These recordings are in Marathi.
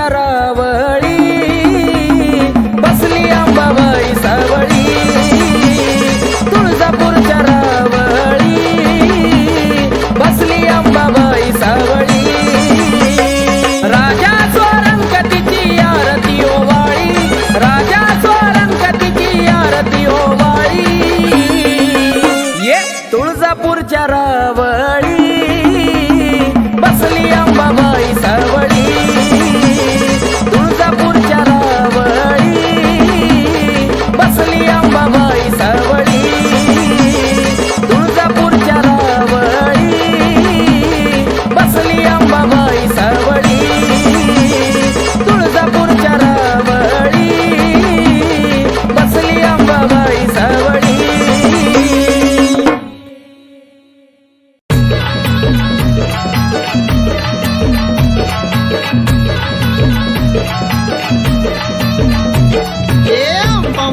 रावळी बसली अंबाबाई सावळी तुळजापूरच्या रावळी बसली अंबाबाई सावळी राजा स्वरंगतीची आरती ओवाळी राजा स्वरंगतीची आरती ओवाळी ये तुळजापूरच्या रावळी बसली अंबाबाई सावळी तुळजापूरच्या रावळी बसली अंबाबाई सावळी तुळजापूरच्या रावळी बसली अंबाबाई सावळी तुळजापूरच्या रावळी बसली अंबाबाई सावळी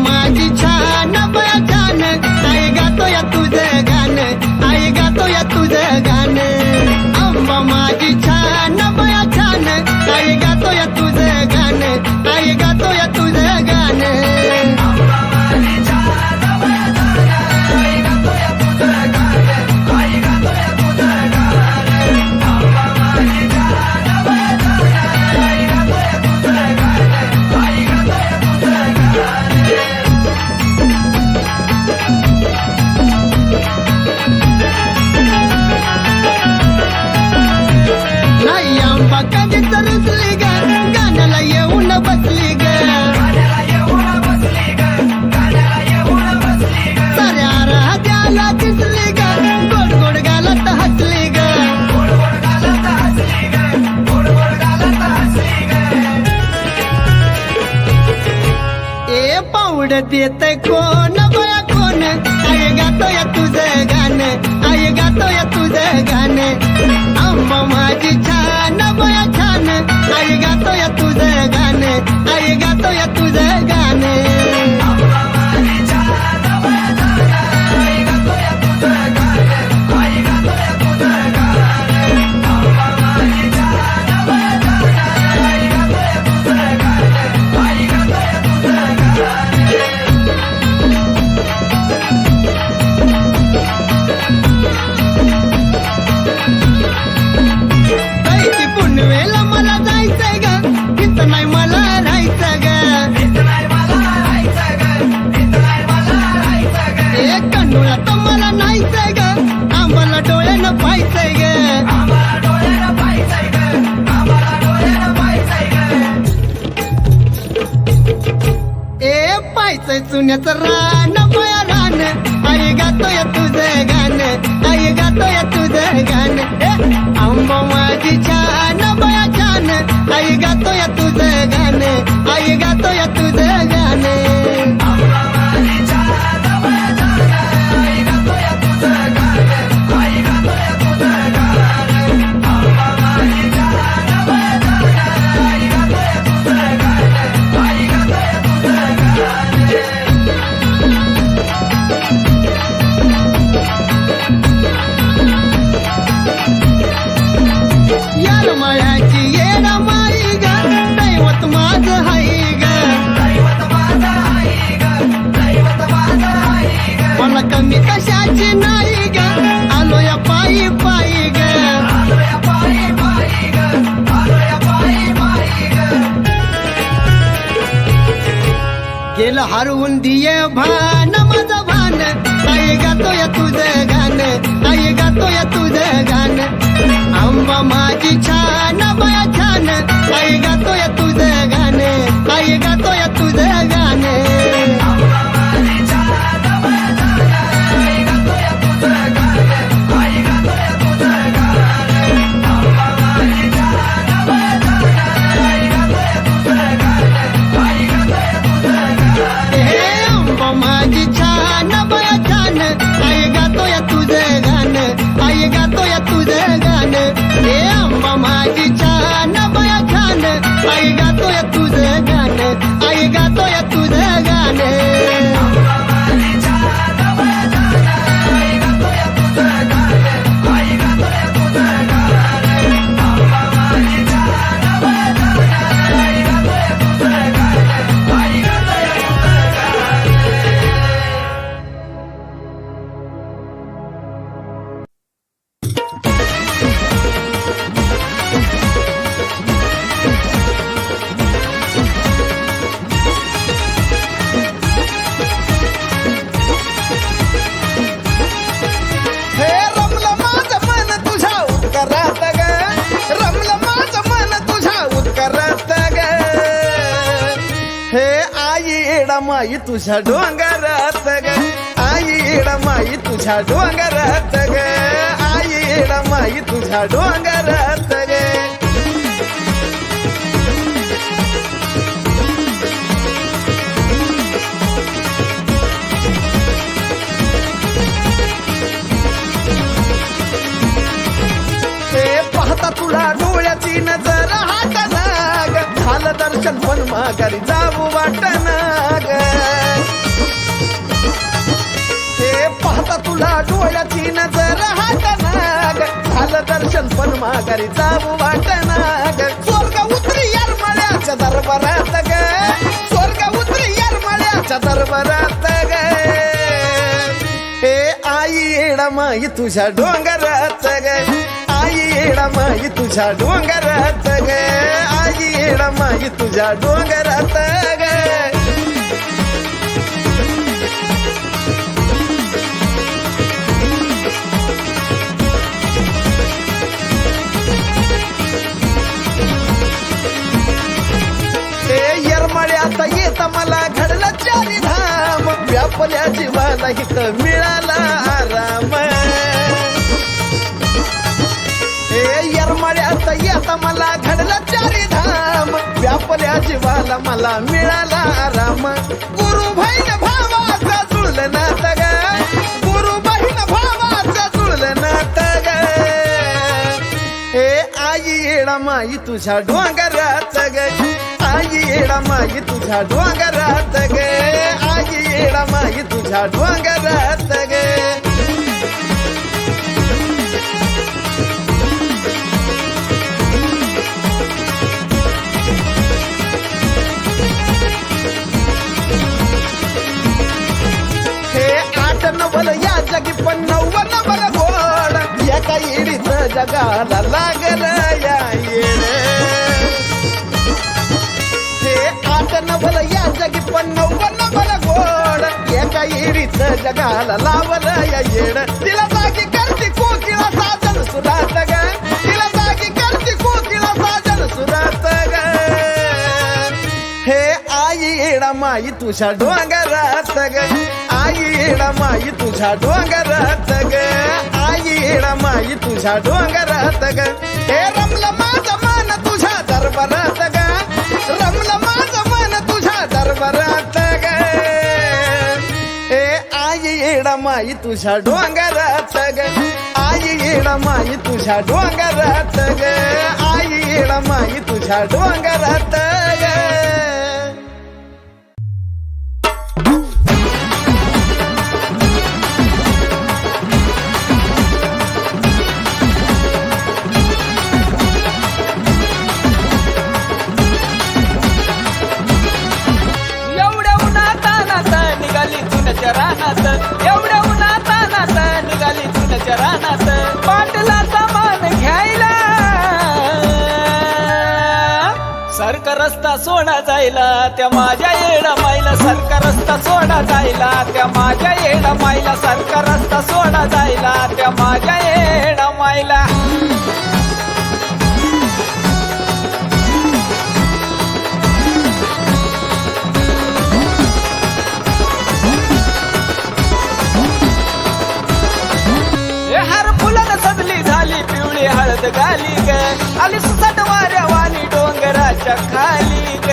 माझी छान बया छान आई गातो या तुझं गाणं आई गातो या तुझं गाणं अंबा माझी छान बया छान आई गातो या तुझं गाणं आई गातो या तुझं गाणं नाही अंबा कधी तर रुसली ग गाण्याला येऊन बसली ग साऱ्या राजाला दिसली ग गोड गोड गालात हसली ग ए पावड देत कोण बया कोण आई गातो या तुझं गाणं आई गातो या तुझं गाणं अंबा माझी छान बया छान आई गातो या तुझं गाणं आई गातो या तुझं गाणं कैची पुनवेला मला जायचंय ग इथं नाही मला राहायचं ग एक कन्नूला तर मला नाहीचंय ग आम्हाला डोळ्यानं पाहायचंय ग ए पाहायचंय चुन्याचं रान बया रान आई गातो या तुझं गाणं आई गातो या तुझं गाणं अंबा माझी छान बया छान आई गातो या तुझं गाणं आई गातो या तुझं गाणं यार मायाची येड माई ग दैवत माझं हाय ग मला कमी कशाची नाही ग आलो या पायी पायी ग गेलं हरवून दिये भान माझं भान आई गातो या तुझं गाणं आई गातो या तुझं गाणं अंबा माझी छान बया छान आई गातो या तुझं गाणं आई गातो या तुझं गाणं अंबा माझी छान बया छान आई गातो या तुझं गाणं आई गातो या तुझं गाणं हे अंबा माई तुझ्या डोंगरात ग आई माई तुझ्या डोंगरात ग आई माई तुझ्या डोंगरात ग पाहता तुला डोळ्याची नजर हाटना ग झालं दर्शन पण माघारी जाऊ वाटना ग हे पाहता तुला डोळ्याची नजर हाटना ग झालं दर्शन पण माघारी जाऊ वाटना ग स्वर्ग उतरी येरमाळ्याच्या दरबारात ग स्वर्ग उतरी येरमाळ्याच्या दरबारात ग हे आई माई तुझ्या डोंगरात ग आई माई तुझ्या डोंगरात ग आई माई तुझ्या डोंगरात ग येरमाळ्यात येत मला घडलं चारी धाम व्यापल्या जीवाला इथं मिळाला आराम येरमाळ्यात येत मला घडलं चारी धाम व्यापल्या जीवाला मला मिळाला आराम गुरु बहीण भावाचा जुळलं नात ग गुरु बहीण भावाचा जुळलं नात ग हे आई माई तुझ्या डोंगरात ग आई माई तुझ्या डोंगरात ग आई माई तुझ्या डोंगरात ग नवल या जगी पण नव्वद नवल गोड एका येडीच जगाला लागल या येड हे आठ नवल या जगी पण नव्वद नवल गोड एका येडीच जगाला लावल या येड तिला जागी करती कोकिळा साजन सुरात ग तिला जागी करती कोकिळा साजन सुरात ग हे आई माई तुझ्या डोंगरात ग आई माई तुझ्या डोंगरात ग आई माई तुझ्या डोंगरात ग हे रमलं माझं मन तुझ्या दरबारात ग रमलं माझं मन तुझ्या दरबारात ग हे आई माई तुझ्या डोंगरात ग आई माई तुझ्या डोंगरात ग आई माई तुझ्या डोंगरात ग रानात एवढ्या उन्हातानात निघाली तुझ्या रानात पाटला सामान घ्यायला सरका रस्ता सोडा जायला त्या माझ्या येडा माईला सरका रस्ता सोडा जायला त्या माझ्या येडा माईला सरका रस्ता सोडा जायला त्या माझ्या येडा माईला हळद गाली ग आली सुसट वाऱ्या वाणी डोंगराच्या खाली ग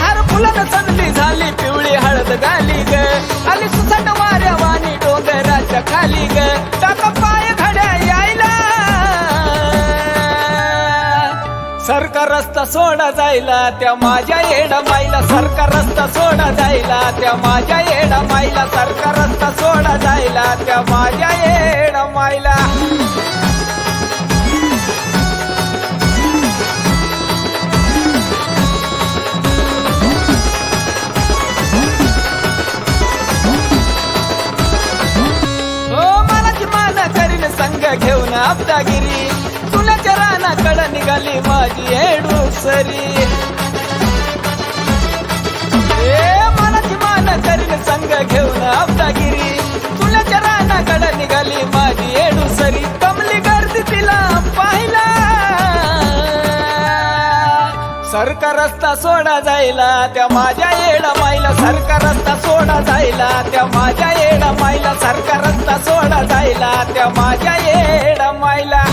हर फुलन सजली झाली पिवळी हळद गाली ग आली सुसट वाऱ्या वाणी डोंगराच्या खाली ग टाका पाय घड्या यायला सरका रस्ता सोडा जायला त्या माझ्या येडा माईला सरका रस्ता सोडा जायला त्या माझ्या येडा माईला सरका रस्ता सोडा जायला त्या माझ्या येडा माईला संग घेऊन आपदागिरी तुलाच्या रानाकडं निघाली माझी येडूसरी मनाची मान करीन संग घेऊन आपदागिरी तुलाच्या रानाकडं निघाली माझी येडूसरी कमली गर्दी तिला पाहिला सरका रस्ता सोडा जायला त्या माझ्या येडा माईला सरका रस्ता सोडा जायला त्या माझ्या येडा माईला सरका रस्ता सोडा जायला त्या माझ्या येडा माईला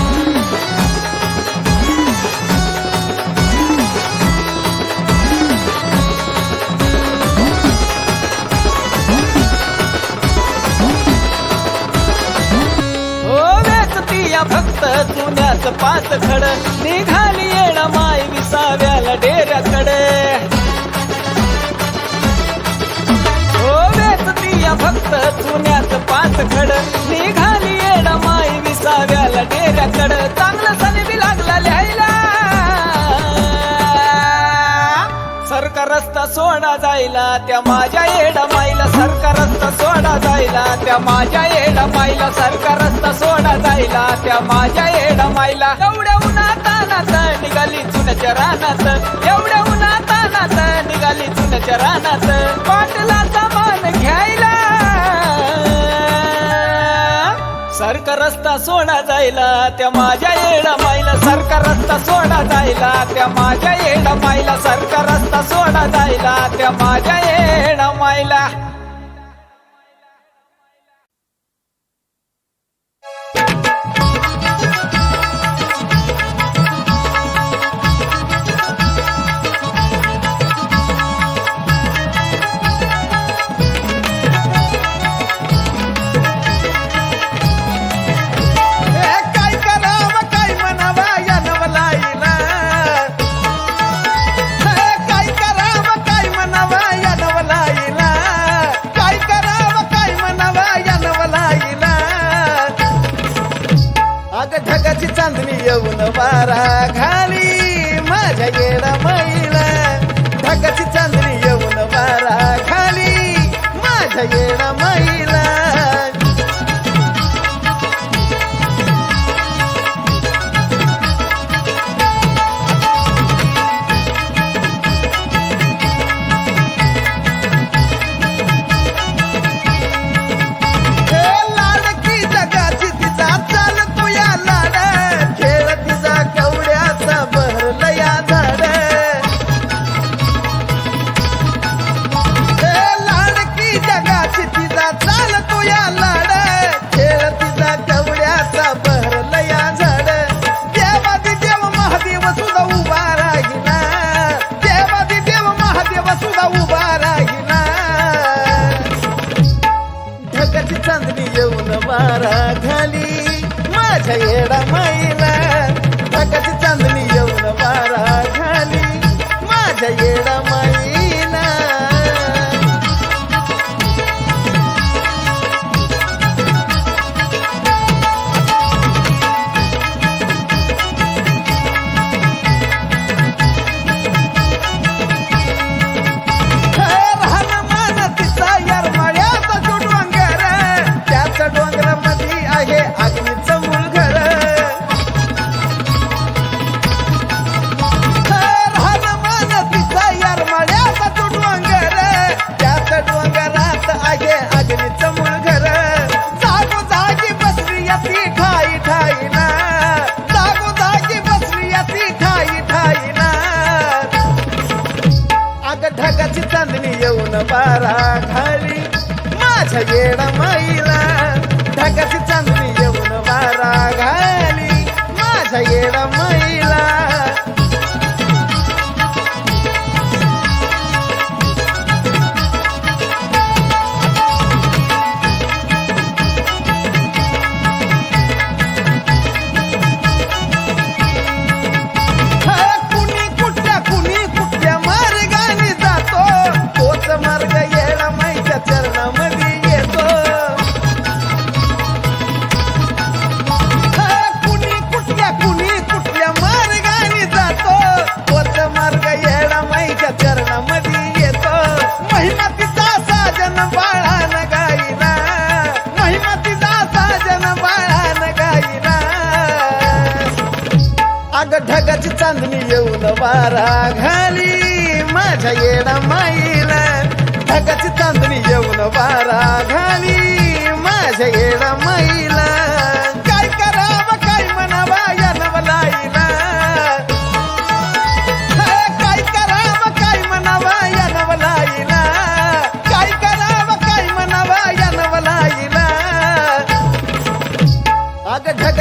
फक्त चुन्याच पाच खड निघाली येणा माय विसाव्याला डेऱ्याकडे हो वेचतीया फक्त चुन्याच पाच खड निघाली येणा माय विसाव्याला डेऱ्याकडे चांगलं सनी बी लागला लिहायला सरका रस्ता सोडा जायला त्या माझ्या येडा माईला सरका रस्ता सोडा जायला त्या माझ्या येडा माईला सरका रस्ता सोडा जायला त्या माझ्या येडा माईला एवढ्या उन्हातानात निघाली चुन्याच्या रानात एवढ्या उन्हातानात निघाली चुन्याच्या रानात पाटलाचा मान घ्यायला सरका रस्ता सोडा जायला त्या माझ्या येडा माईला सरका रस्ता सोडा जायला त्या माझ्या येडा माईला सरका रस्ता सोडा जायला त्या माझ्या येडा माईला ढगाची चांदणी येऊन वारा घाली माझ्या येडा माईला ढगाची चांदणी येऊन वारा घाली माझ्या येडा माईला चांदणी येऊन वारा घाली माझ्या येडा माईला ढगाची चांदणी येऊन वारा घाली माझ्या येडा माईला डोंगरामध्ये आहे अग्नीचं मूळ घर तिचा यारमाळ्याचा तो डोंगर त्याच डोंगरात आहे अग्नीचं मूळ घर जागोजागी बसली ती ठाई ठाईना जागोजागी बसली ती ठाई ठाईना अग ढगाची चांदणी येऊन वारा घाली माझ्या येडा माईला ढगाची चांदणी येऊन वारा घाली माझ्या येडा माईला कुणी कुठल्या मार्गाने जातो तोच मार्ग येडा माईच्या चरणामध्ये येतो कुणी कुठल्या मार्गाने जातो तोच मार्ग येडा माईच्या चरणामध्ये येतो महिमा तिचा साजन बाळान गाईला महिमा तिचा साजन बाळान गाईला अग ढगाची चांदणी येऊन वारा घाली माझ्या येडा माईला ढगाची चांदणी येऊन वारा घाली माझ्या येडा माईला काय करावं काय म्हणावा या नवलाईला काय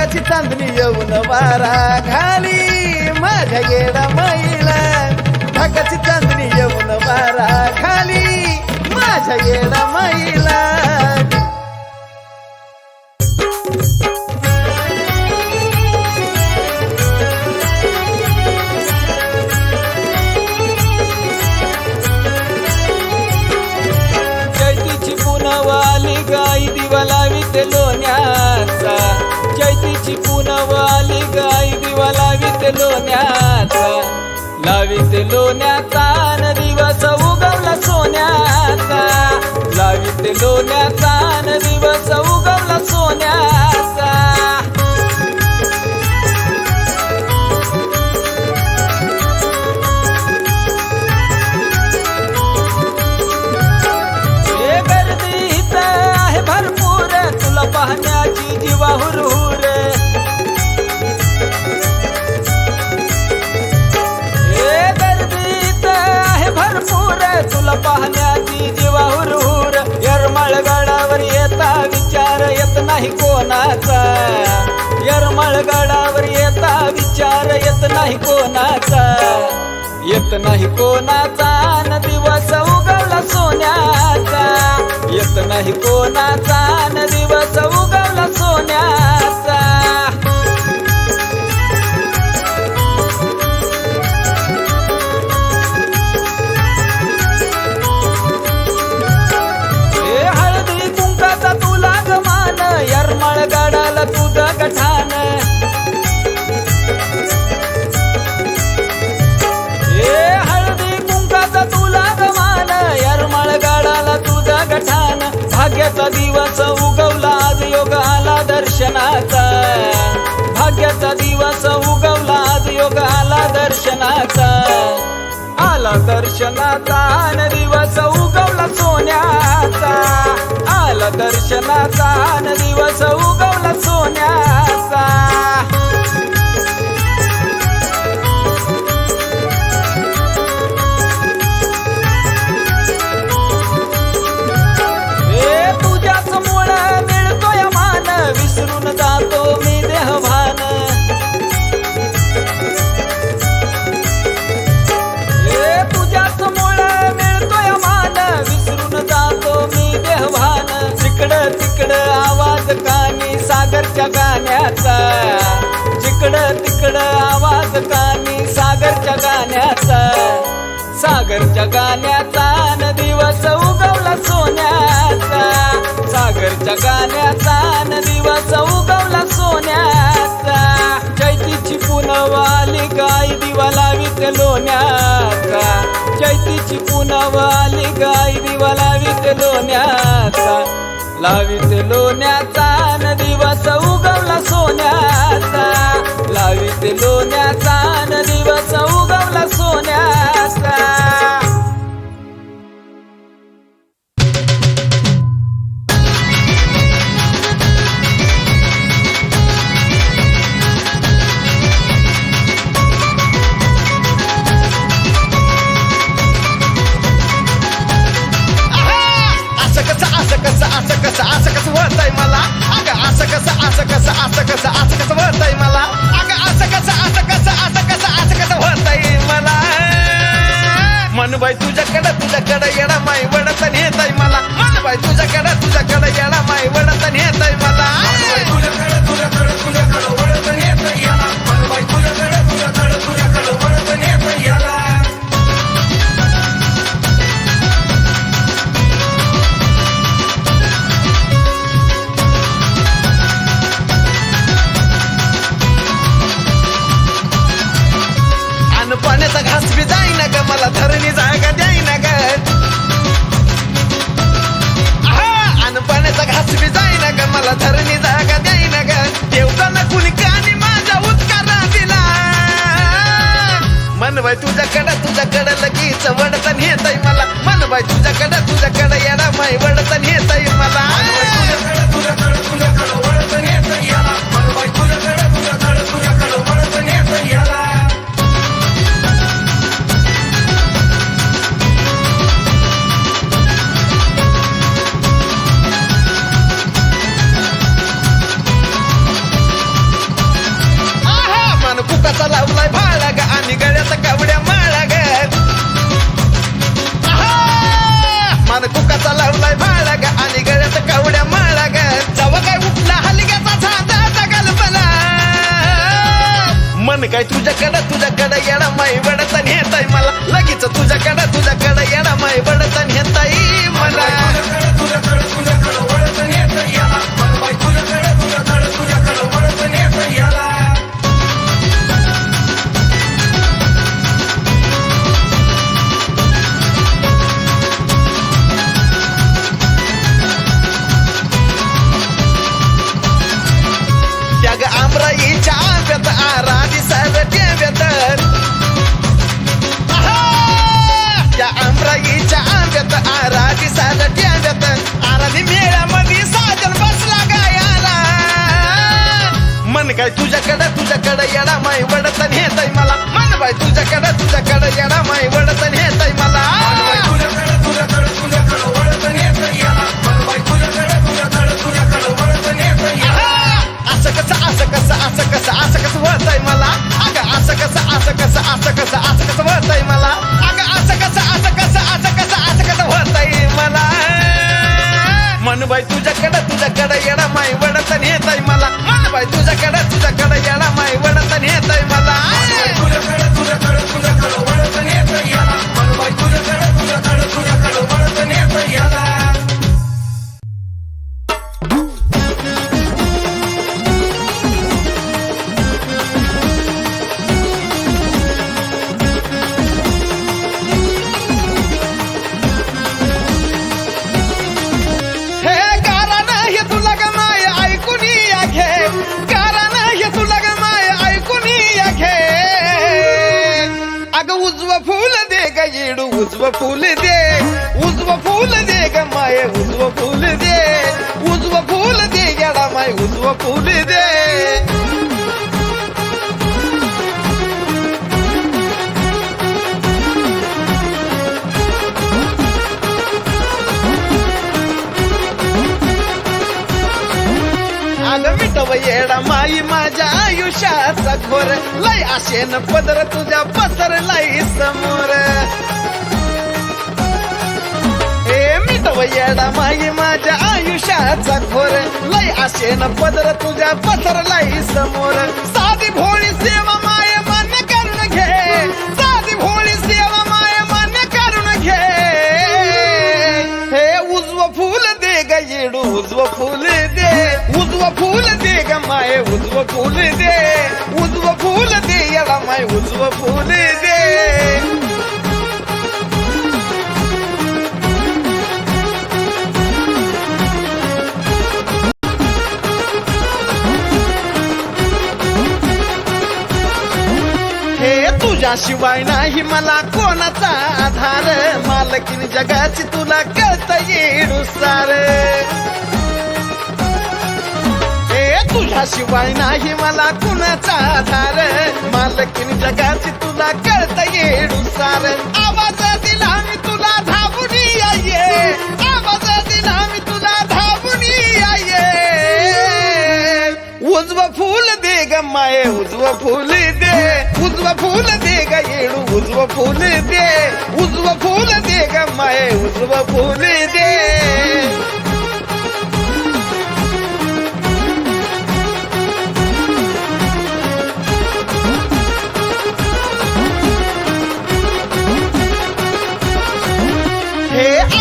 ढगाची चांदणी येऊन वारा घाली माझ्या येडा माईला ढगाची चांदणी येऊन वारा घाली माझ्या येडा माईला चैतीची पुनवाली गाई दिवा लावीत लोण्याचा चैतीची पुनवाली गाई दिवा लावीत लोण्याचा लावीत लोण्याचा न दिवस उगवला सोन्याचा लावीत लोण्याचा न दिवस उगवला सोन्याचा भरपूर तुला पाहण्याची जीवा हुरहुर गर्दीत आहे भरपूर तुला पाहण्याची जीवा हुरहुर यरमाळ गडावर येता विचार येत नाही कोणाचा यरमाळ गडावर येता विचार येत नाही कोणाचा येत नाही कोणाचा न दिवस उगवला सोन्याचा येत नाही कोणाचा न दिवस उगवला सोन्याचा हे हळदी कुंकाचा तुला गमान यरमाळ गडाला तुझं गठान गठान भाग्याचा दिवस उगवला आज योग आला दर्शनाचा भाग्याचा दिवस उगवला आज योग आला दर्शनाचा आला दर्शनाचा न दिवस उगवला सोन्याचा आला दर्शनाचा न दिवस उगवला सोन्याचा विसरून जातो मी देहभान तुझ्याच मुळे मिळतोय मान विसरून जातो मी देहभान जिकडं तिकडं आवाज कानी सागरच्या गाण्याचा जिकडं तिकडं आवाज कानी सागरच्या गाण्याचा सागरच्या गाण्याचा न दिवस उगवला सोन्याचा सागरच्या गाण्याचा न दिवस उगवला सोन्याचा चैतीची पुनवाली गाई दिवा लावीत लोण्याचा चैतीची पुनवाली गाई दिवा लावीत लोण्याचा लावीत लोण्याचा न दिवस उगवला सोन्याचा लावीत लोण्याचा न दिवस उगवला सोन्याचा असं कसं वळतंय मला अगं असं कसं वळतंय मला अगं असं कसं वळतंय मला मन बाई तुझ्याकडं येडा माई वडत नेतय मला मन बाई तुझ्याकडं येडा माई वडत नेतय मला पाण्याचा घास बी जाईना ग मला धरणी जागा द्यायना ग अन पाण्याचा घास बी जाईना ग मला धरणी जागा द्यायना ग देवताना कुणी कानी माझा उत्कार दिला मन बाई तुझ्याकडं लगीच वडतन येतय मला मन बाई तुझ्याकडं येडा माई वडतन येतय मला मन काय तुझ्याकडं येडा माई वडत नेताय मला लगेच तुझ्याकडं येडा माई वडत नेताय मला त्याग आमराईच्या आंब्यात आराधी सरट्याव्यात त्या आमराईच्या आंब्यात आराधी सरट्याव्यात आराधी मेळ्यामध्ये साजन बसला गायाला मन काय तुझ्याकडं येडा माई वडत नेताय मला मन बाय तुझ्याकडं येडा माई वडत नेताय मला असं कसं होतंय मला अगं असं कसं होतंय मला अगं असं कसं होतंय मला मन बाई तुझ्याकडं येडा माई वडत नेताय मला मन बाई तुझ्याकडं येडा माई वडत नेताय मला उजव फूल दे ग माये उजव फूल दे गेला माय उजव फूल दे अगं मिटव येडा माई माझ्या आयुष्याचा घोर लय आशेन पदर तुझ्या पसरलाय समोर येडा माई माझ्या आयुष्याचा घोर लय आशेन पदर तुझ्या पसरलाय समोर साधी भोळी सेवा माय मान्य करून घे साधी भोळी सेवा माय मान्य करून घे हे उजव फूल दे ग येडू उजव फूल दे ग माय उजव फूल दे येडा माय उजव फूल दे तुझ्याशिवाय नाही मला कोणाचा आधार मालकीन जगाची तुला कळता येडू सार तुझ्याशिवाय नाही मला कुणाचा आधार मालकीन जगाची तुला कळता येडू सार आवाज दिला मी तुला धावून ये आवाज दिला मी तुला धावून ये उजव फूल दे ग माये उजव फूल दे ग येडू उजव फूल दे ग माये उजव फूल दे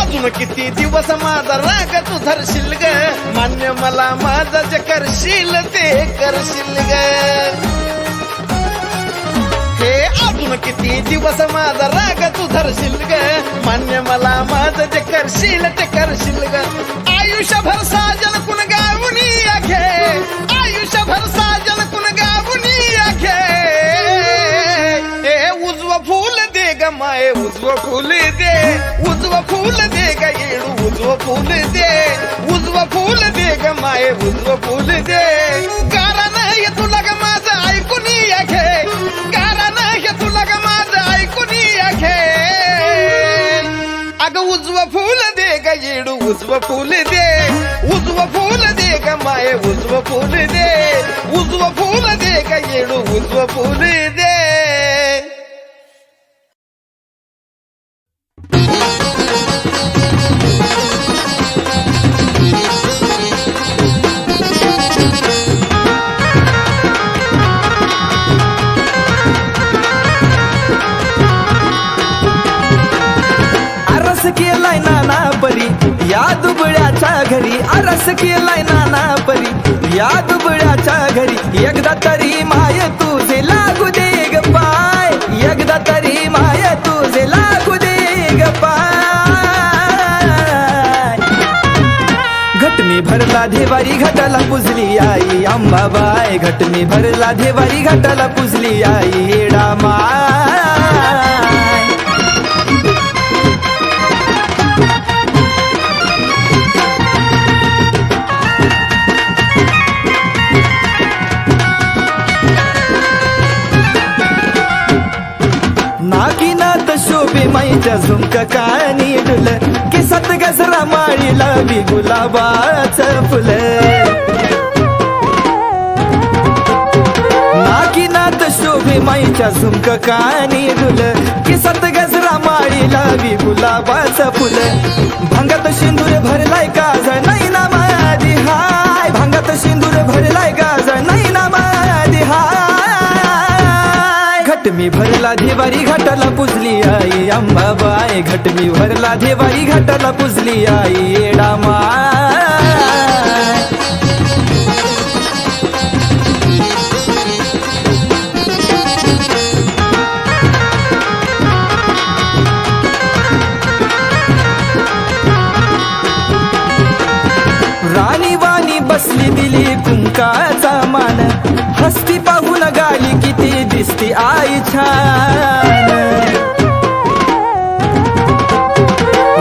अजून किती दिवस माझा राग तू धरशील ग मान्य मला माझं जे करशील ते करशील ग हे अजून किती दिवस माझा राग तू धरशील ग मान्य मला माझं जे करशील ते करशील ग आयुष्यभर साजन कुण गावून घे आयुष्यभर साजन कुण गावून घे हे उजव फूल दे ग माये उजव फूल दे ग येडू उजव फूल दे ग माये उजव फूल दे गारा नाही तुला ग माझं ऐकून घे गारा नाही तुला ग माझं ऐकून घे अगं उजव फूल दे ग येडू उजव फूल दे ग माये उजव फूल दे ग येडू उजव फूल दे घरी आरस केलाय नाना परी या दुबळ्याच्या घरी एकदा तरी माय तुझे लागू दे ग पाय एकदा तरी माय तुझे लागू दे ग पाय घटमी भरला देवारी घाटाला पुजली आई अंबाबाई घटमी भरला देवारी घाटाला पुजली आई येडा माय नागिनात शोभे माईच्या झुमक कानी डुल केसात गजरा माळीला बी गुलाबाचं फुल नागिनात शोभे माईच्या झुमक कानी डुल केसात गजरा माळीला बी गुलाबाचं फुल भांगात सिंदूर भरलाय काजळ नाही ना माझी हाय भांगात सिंदूर भरलाय काजळ नाही ना माझी हाय घटमी भरला देवारी घाटाला पुजली आई अंबाबाई घटमी भरला देवारी घाटाला पुजली आई येडा माय राणी वाणी बसली दिली कुंकाचा मान हस्ती पाहून गाली किती दिसती आई छान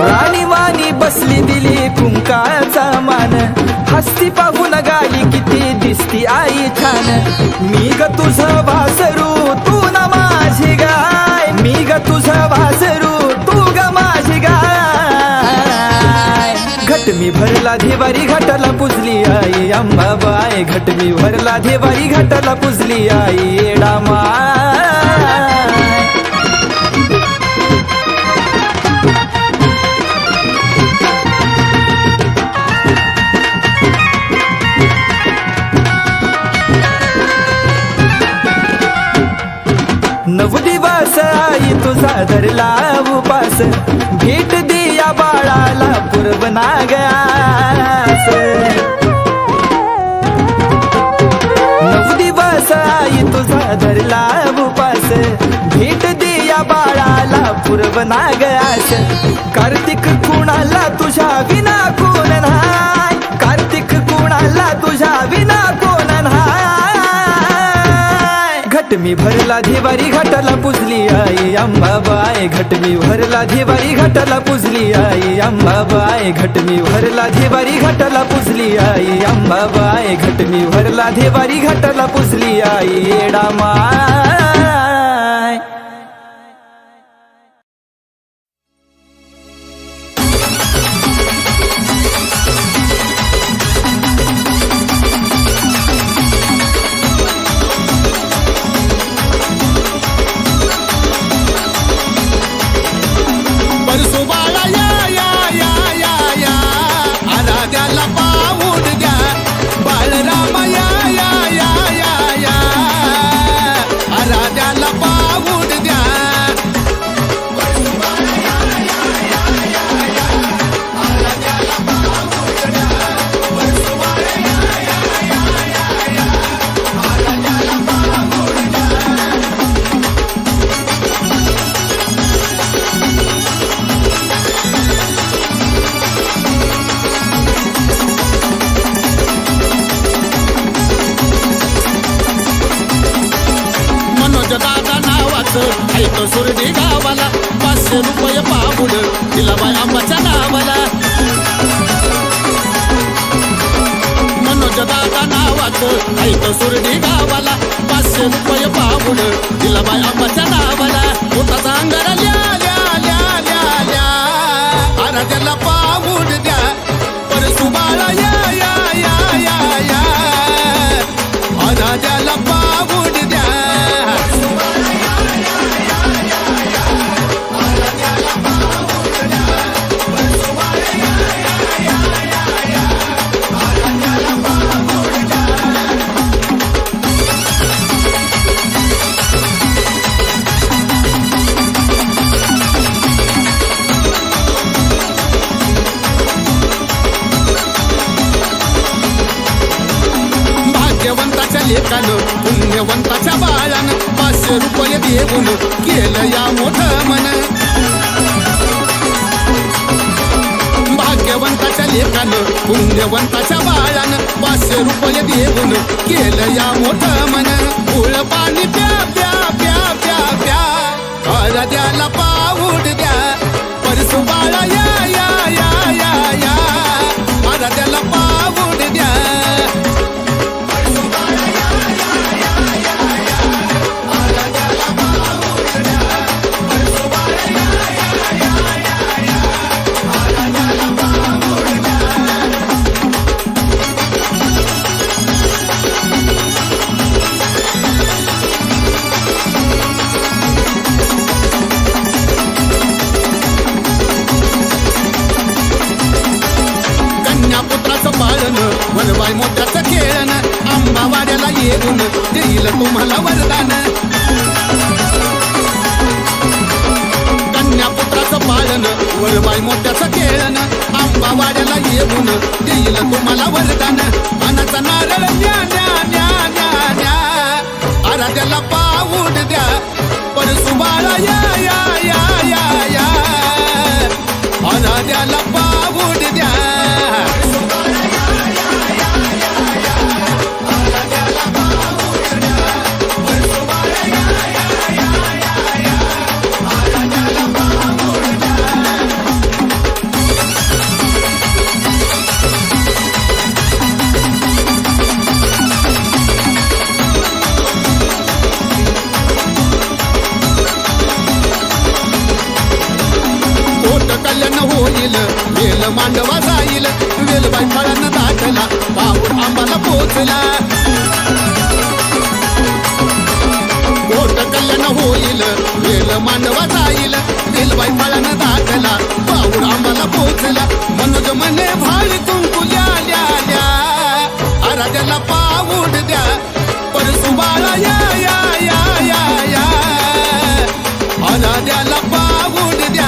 राणी वाणी बसली दिली कुंकाचा मान हस्ती पाहून गाली किती दिसती आई छान मी ग तुझं वासरू तू ना माझी गाय मी ग तुझं वासरू तू ग माझी गाय घटमी भरला देवारी घाटाला पुजली आई अंबाबाई घटमी भरला देवारी घाटाला पुजली आई येडा माय नव दिवस आई तुझा धरला उपास भेट दिया बाळाला पूर्व नागयास नव दिवस आई तुझा धरला उपास भेट दिया बाळाला पूर्व नागयास कार्तिक कुणाला तुझ्या विना कोण नाही कार्तिक कुणाला तुझ्या विना कोण नाही घटमी भरला देवारी घाटाला पुजली आई अंबाबाई घटमी भरला देवारी घाटाला पुजली आई अंबाबाई घटमी भरला देवारी घाटाला पुजली आई अंबाबाई घटमी भरला देवारी घाटाला पुजली आई येडा माय ऐतो सुरडी गावाला 500 रुपये पाऊड दिला बाय आंबाच्या नावाला मनोज दादा नावाचं ऐतो सुरडी गावाला 500 रुपये पाऊड दिला बाय आंबाच्या नावाला पोटाचा अंगारा ल्या ल्या ल्या ल्या ल्या आराध्याला पाऊड द्या परसुबाळा या या या या या आराध्याला पाऊड द्या पुण्यवंताच्या बाळानं 500 रुपये देऊन केलं या मोठं मन भाग्यवंताच्या लेकानं पुण्यवंताच्या बाळानं 500 रुपये देऊन केलं या मोठं मन फुळ पाणी प्या प्या प्या प्या प्या आराध्याला पाऊड द्या परसू बाळा या या या या या आराध्याला पाऊड द्या वरबाई मोठ्याचं खेळण आंबा वाड्याला येऊन देईल तुम्हाला वरदान कन्यापुत्राचं पाळण वरबाई मोठ्याचं खेळण आंबा वाड्याला येऊन देईल तुम्हाला वरदान मनाचा नारळ न्या न्या न्या न्या न्या आराध्याला पाऊड द्या परसू बाळा या या या या या आराध्याला पाऊड द्या होईल वेल मांडवा जाईल वेलबाई फळांना दाखला पाऊड आंबाला पोचला पोट कल्याण होईल वेल मांडवा जाईल वेलबाई फळांना दाखला पाऊड आंबाला पोचला मनोज मने भाई कुंकू ल्या ल्या ल्या आराध्याला पाऊड द्या परसू बाळा या या या या या आराध्याला पाऊड द्या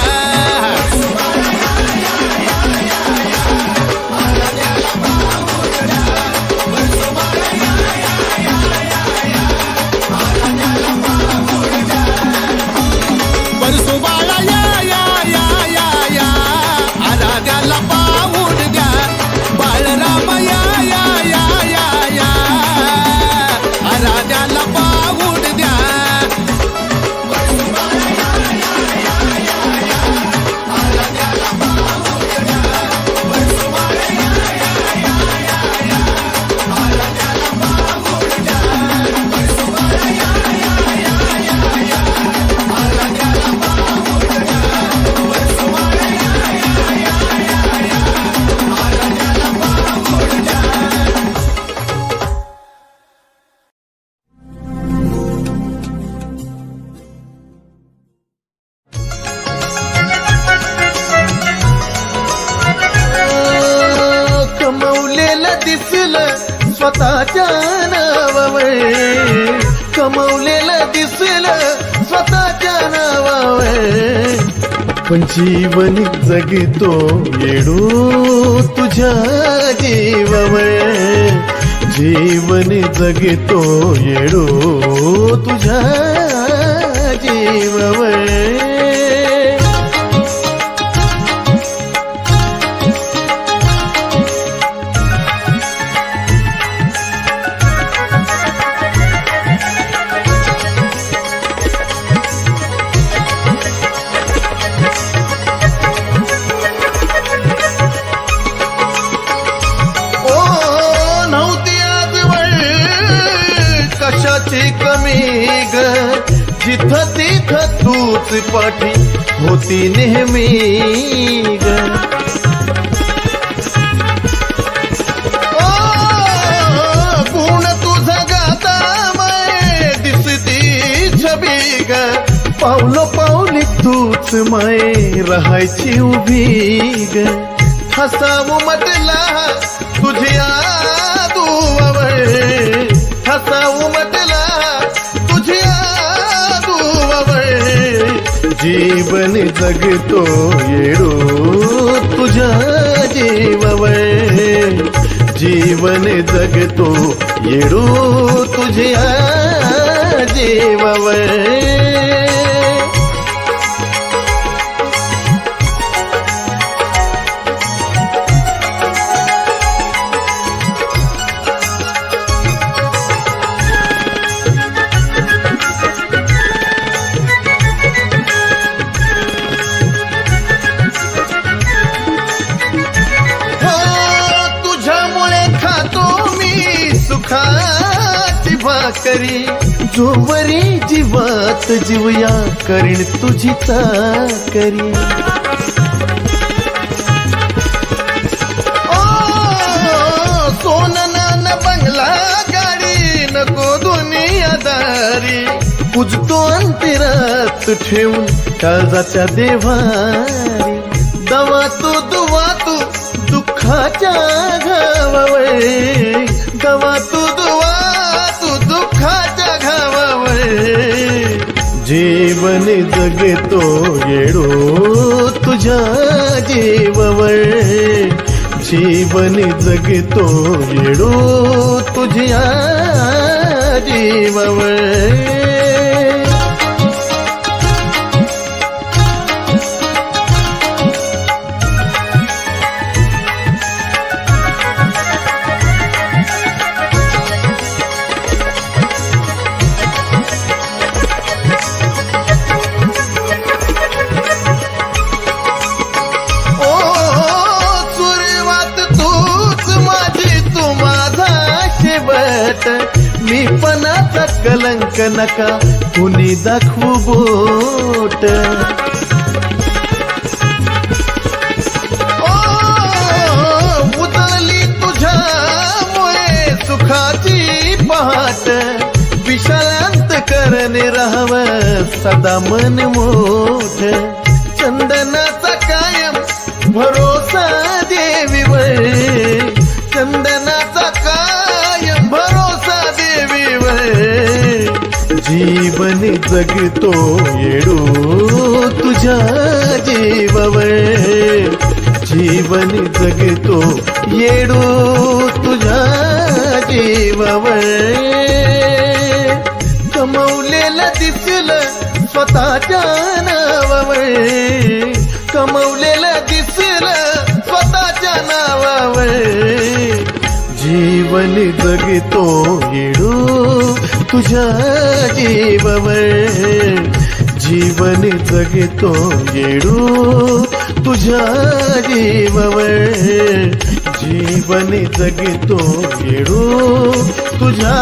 स्वतःच्या नावावर कमवलेलं दिसलं स्वतःच्या नावावर पण जीवन जगतो येडो तुझ्या जीवावर जीवन जगतो येडो तुझ्या जीवावर कमी ग जिथं तिथं तूच पाठी होती नेहमी ग गुण तुझा गाता माय दिसती छबी ग पावलो पावली तूच माय राहायची उभी ग हसावं म्हटला तुझ्या दुवावर हसावं म्हटला जीवन जगतो येडो तुझ्या जीवावर जीवन जगतो येडू तुझ्या जीवावर. सुखाची भाकरी जोवरी जीवात जीवया करीन तुझी चाकरी. ओ सोनं नाणं बंगला गाडी नको दुनियादारी पूजतो अंतरात ठेवून काळजाच्या देवारी. दवा तू दुवा तू दुःखाच्या घावावर दवा तू दुवा तू दुःखाच्या घावावर. जीवन जगतो येडो तुझ्या जीवावर. जीवन जगतो येडो तुझ्या जीवावर. मी पणाचा कलंक नका कुणी दाखवू बोट. ओ उजळली तुझ्यामुळे सुखाची पहाट विशालांत करणे राहाव सदा मन मोठ. चंदनाचा कायम भरोसा देवीवर चंदनाचा कायम भरोसा देवीवर. जीवन जगतो येडो तुझ्या जीवावर. जीवन जगतो येडो तुझ्या जीवावर. कमवलेलं दिसलं स्वतःच्या नावावर कमवलेलं दिसलं स्वतःच्या नावावर. जीवन जगतो येडो तुझ्या जीवावर. जीवन जगतो येडो तुझ्या जीवावर. जीवन जगतो येडो तुझ्या